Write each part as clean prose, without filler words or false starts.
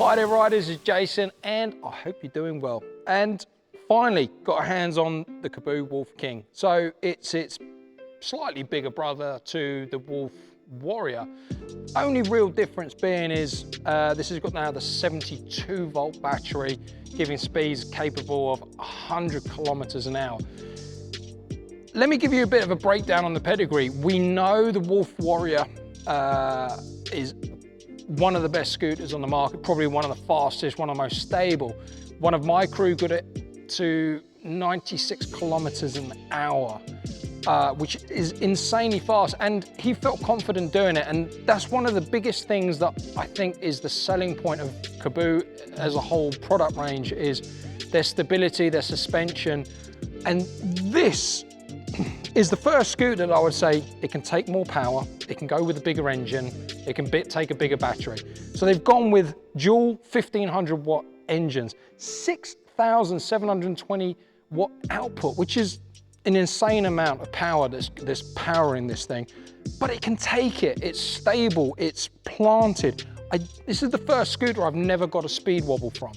Hi there riders, it's Jason and I hope you're doing well. And finally got our hands on the Kaabo Wolf King. So it's slightly bigger brother to the Wolf Warrior. Only real difference being is this has got now the 72 volt battery, giving speeds capable of 100 kilometers an hour. Let me give you a bit of a breakdown on the pedigree. We know the Wolf Warrior is one of the best scooters on the market, probably one of the fastest, one of the most stable. One of my crew got it to 96 kilometers an hour, which is insanely fast, and he felt confident doing it. And that's one of the biggest things that I think is the selling point of Kaabo as a whole product range, is their stability, their suspension. And this is the first scooter that I would say it can take more power, it can go with a bigger engine, it can take a bigger battery. So they've gone with dual 1500 watt engines, 6,720 watt output, which is an insane amount of power that's powering this thing. But it can take it, it's stable, it's planted. This is the first scooter I've never got a speed wobble from.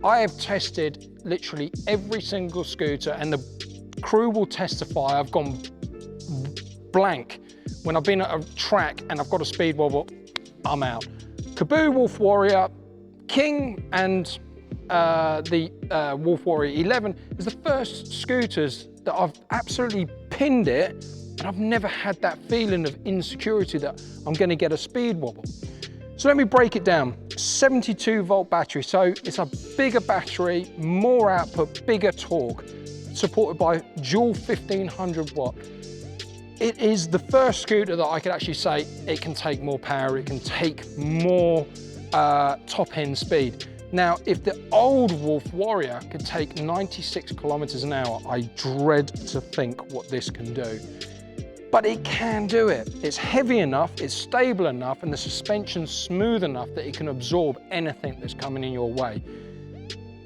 I have tested literally every single scooter, and the crew will testify, I've gone blank. When I've been at a track and I've got a speed wobble, I'm out. Kaabo Wolf Warrior King and the Wolf Warrior 11 is the first scooters that I've absolutely pinned it, and I've never had that feeling of insecurity that I'm gonna get a speed wobble. So let me break it down. 72 volt battery, so it's a bigger battery, more output, bigger torque, supported by dual 1500 watt. It is the first scooter that I could actually say it can take more power, it can take more top end speed. Now, if the old Wolf Warrior could take 96 kilometers an hour, I dread to think what this can do. But it can do it. It's heavy enough, it's stable enough, and the suspension's smooth enough that it can absorb anything that's coming in your way.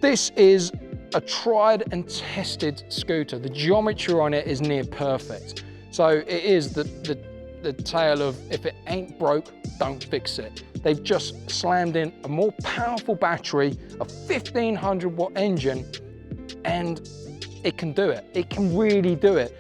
This is a tried and tested scooter. The geometry on it is near perfect. So it is the tale of, if it ain't broke, don't fix it. They've just slammed in a more powerful battery, a 1500 watt engine, and it can do it. It can really do it.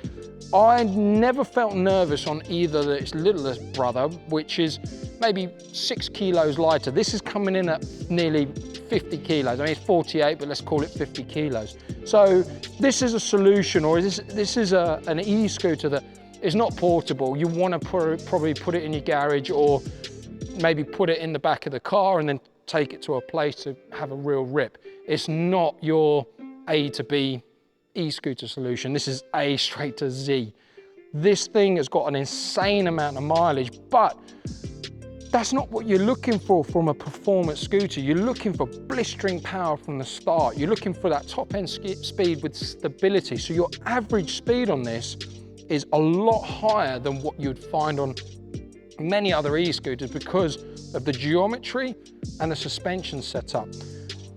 I never felt nervous on either its littlest brother, which is maybe 6 kilos lighter. This is coming in at nearly 50 kilos. I mean, it's 48, but let's call it 50 kilos. So this is a solution, or this is an e-scooter that is not portable. You want to probably put it in your garage, or maybe put it in the back of the car and then take it to a place to have a real rip. It's not your A to B e-scooter solution. This is A straight to Z. This thing has got an insane amount of mileage, but that's not what you're looking for from a performance scooter. You're looking for blistering power from the start. You're looking for that top end speed with stability. So your average speed on this is a lot higher than what you'd find on many other e-scooters because of the geometry and the suspension setup.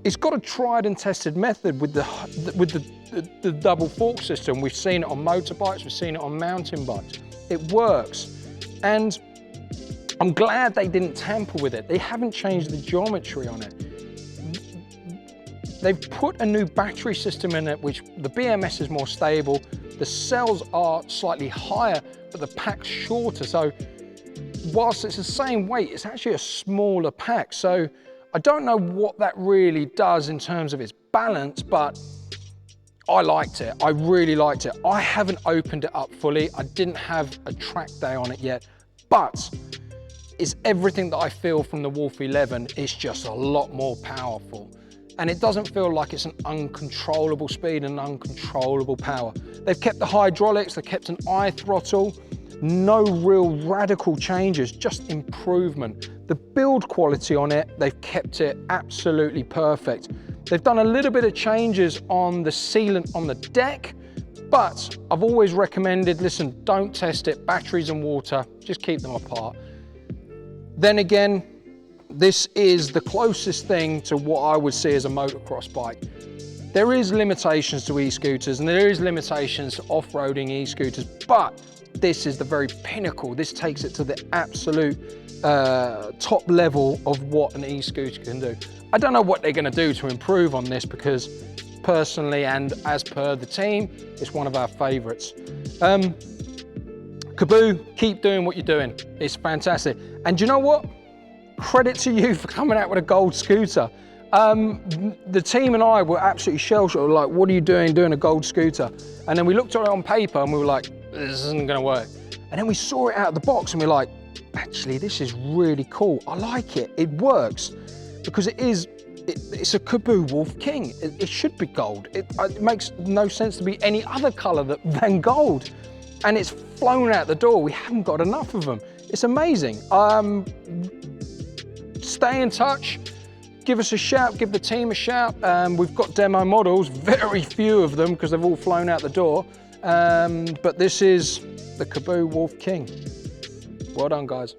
It's got a tried and tested method with the double fork system. We've seen it on motorbikes, we've seen it on mountain bikes. It works. And I'm glad they didn't tamper with it. They haven't changed the geometry on it. They've put a new battery system in it, which the BMS is more stable. The cells are slightly higher, but the pack's shorter. So whilst it's the same weight, it's actually a smaller pack. So I don't know what that really does in terms of its balance, but I liked it. I really liked it. I haven't opened it up fully. I didn't have a track day on it yet, but it's everything that I feel from the Wolf 11. It's just a lot more powerful. And it doesn't feel like it's an uncontrollable speed and uncontrollable power. They've kept the hydraulics, they've kept an iThrottle, no real radical changes, just improvement. The build quality on it, they've kept it absolutely perfect. They've done a little bit of changes on the sealant on the deck, but I've always recommended, listen, don't test it, batteries and water, just keep them apart. Then again, this is the closest thing to what I would see as a motocross bike. There is limitations to e-scooters and there is limitations to off-roading e-scooters, but this is the very pinnacle. This takes it to the absolute top level of what an e-scooter can do. I don't know what they're gonna do to improve on this, because personally and as per the team, it's one of our favorites. Kaabo, keep doing what you're doing. It's fantastic. And do you know what? Credit to you for coming out with a gold scooter. The team and I were absolutely shell-shocked, like, what are you doing a gold scooter? And then we looked at it on paper and we were like, this isn't gonna work. And then we saw it out of the box and we're like, actually, this is really cool. I like it, it works. Because it's a Kaabo Wolf King. It should be gold. It makes no sense to be any other color than gold. And it's flown out the door. We haven't got enough of them. It's amazing. Stay in touch. Give us a shout, give the team a shout. We've got demo models, very few of them because they've all flown out the door. But this is the Kaabo Wolf King. Well done, guys.